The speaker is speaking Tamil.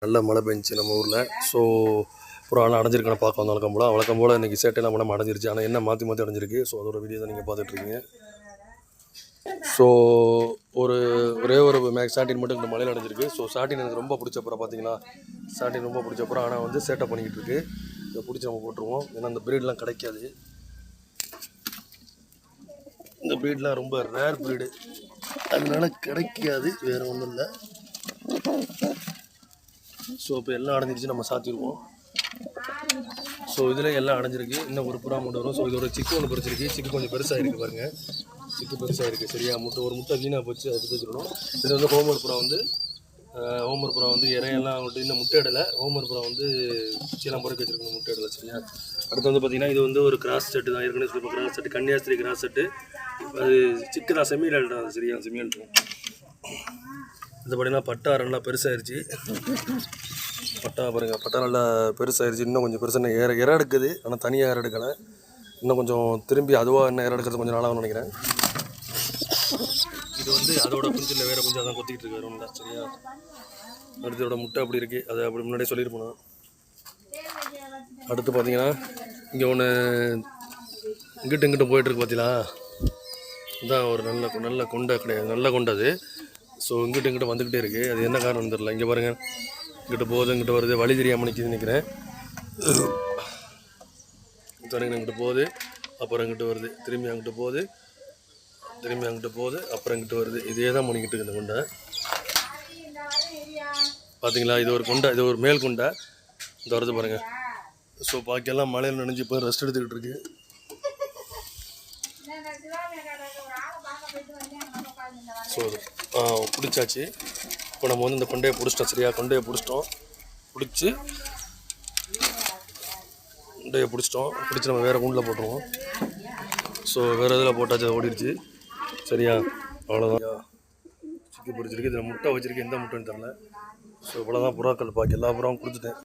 நல்ல மழை பெஞ்சிச்சு நம்ம ஊரில். ஸோ புறாலாம் அடைஞ்சிருக்கான பார்க்க வந்தாலும் வழக்கம் போல் இன்றைக்கி சேட்டையெல்லாம் மழை அடைஞ்சிருச்சு. ஆனால் என்ன மாற்றி மாற்றி அடைஞ்சிருக்கு. ஸோ அதோட வீடியோ தான் நீங்கள் பார்த்துட்ருக்கீங்க. ஸோ ஒரே ஒரு சாட்டின் மட்டும் இந்த மலையில் அடைஞ்சிருக்கு. ஸோ சாட்டின் எனக்கு ரொம்ப பிடிச்ச புறா பார்த்தீங்களா. சாட்டின் ரொம்ப பிடிச்ச புறா. ஆனால் வந்து சேட்டை பண்ணிக்கிட்டு இருக்கு. இதை பிடிச்சி நம்ம போட்டுருவோம். ஏன்னா அந்த ப்ரீட்லாம் கிடைக்காது. இந்த ப்ரீட்லாம் ரொம்ப ரேர் ப்ரீடு, அதனால கிடைக்காது. வேறு ஒன்றும் இல்லை. ஸோ இப்போ எல்லாம் அடைஞ்சிருச்சு, நம்ம சாத்திடுவோம். ஸோ இதில் எல்லாம் அடைஞ்சிருக்கு. இன்னும் ஒரு புறா மட்டும் வரும். ஸோ இதோட சிக்கு ஒன்று பறிச்சிருக்கு. சிக்கு கொஞ்சம் பெருசாக இருக்குது பாருங்கள். சிக்கு பெருசாக இருக்குது. சரியா ஒரு முட்டை வீணாக போச்சு, அதை எடுத்து வச்சுக்கணும். இது வந்து ஹோமர் புறா வந்து இறையெல்லாம் வந்துட்டு இன்னும் முட்டை இடலை. ஹோமர் புறா வந்து குச்சியெல்லாம் பொறுக்க வச்சுருக்கணும், முட்டை இடலை. சரியா அடுத்து வந்து பார்த்திங்கன்னா இது வந்து ஒரு கிராஸ் செட்டு தான். ஏற்கனவே சொல்லி கிராஸ் செட்டு, கன்னியாஸ்திரி கிராஸ் செட்டு. அது சிக்கு தான், செமியல் தான். அது சரியா செமியல் இருக்கும். இது பார்த்தீங்கன்னா பட்டா நல்லா பெருசாகிடுச்சு. பட்டா பாருங்கள், பட்டா நல்லா பெருசாகிடுச்சு. இன்னும் கொஞ்சம் பெருசாக இற எடுக்குது. ஆனால் தனியாக இற எடுக்கலை. இன்னும் கொஞ்சம் திரும்பி அதுவாக என்ன இற எடுக்கிறது கொஞ்சம் நாளாகும்னு நினைக்கிறேன். இது வந்து அதோட குஞ்சில் வேறு கொஞ்சம் அதான் கொத்திக்கிட்டு இருக்கு. ரொம்ப சரியா அடுத்ததோட முட்டை அப்படி இருக்குது. அதை அப்படி முன்னாடியே சொல்லியிருப்போம். அடுத்து பார்த்தீங்கன்னா இங்கே ஒன்று இங்கிட்டு போயிட்டுருக்கு பார்த்தீங்களா. இதுதான் ஒரு நல்ல கொண்டை கிடையாது, நல்ல கொண்டை அது. ஸோ இங்கிட்ட வந்துக்கிட்டே இருக்குது. அது என்ன காரணம் தெரியல. இங்கே பாருங்கள், இங்கிட்ட போகுது, இங்கிட்ட வருது. வழி தெரியாமல் நிற்கிதுன்னு நினைக்கிறேன். இங்கிட்ட போகுது, அப்புறம் இங்கிட்ட வருது. திரும்பி அங்கிட்ட போகுது, அப்புறம் இங்கிட்ட வருது. இதே தான் பண்ணிக்கிட்டு இருக்கு இந்த கொண்டை. பார்த்தீங்களா, இது ஒரு கொண்டை, இது ஒரு மேல் கொண்டை. இந்த வருது பாருங்கள். ஸோ பாக்கியெல்லாம் மழையில் நனைஞ்சு போய் ரெஸ்ட் எடுத்துக்கிட்டு இருக்கு. ஸோ பிடிச்சாச்சு. இப்போ நம்ம வந்து இந்த கொண்டையை பிடிச்சிட்டோம். சரியா கொண்டையை பிடிச்சிட்டோம். பிடிச்சி நம்ம வேறு கூண்டில் போட்டுருவோம். ஸோ வேறு இதில் போட்டாச்சு, அது ஓடிடுச்சு. சரியா அவ்வளோதான். சிக்கி பிடிச்சிருக்கு. இதில் முட்டை வச்சுருக்கு. எந்த முட்டைன்னு தெரில. ஸோ இவ்வளோதான் புறாக்கள். பாக்கி எல்லா புறாவும் கொடுத்துட்டேன்.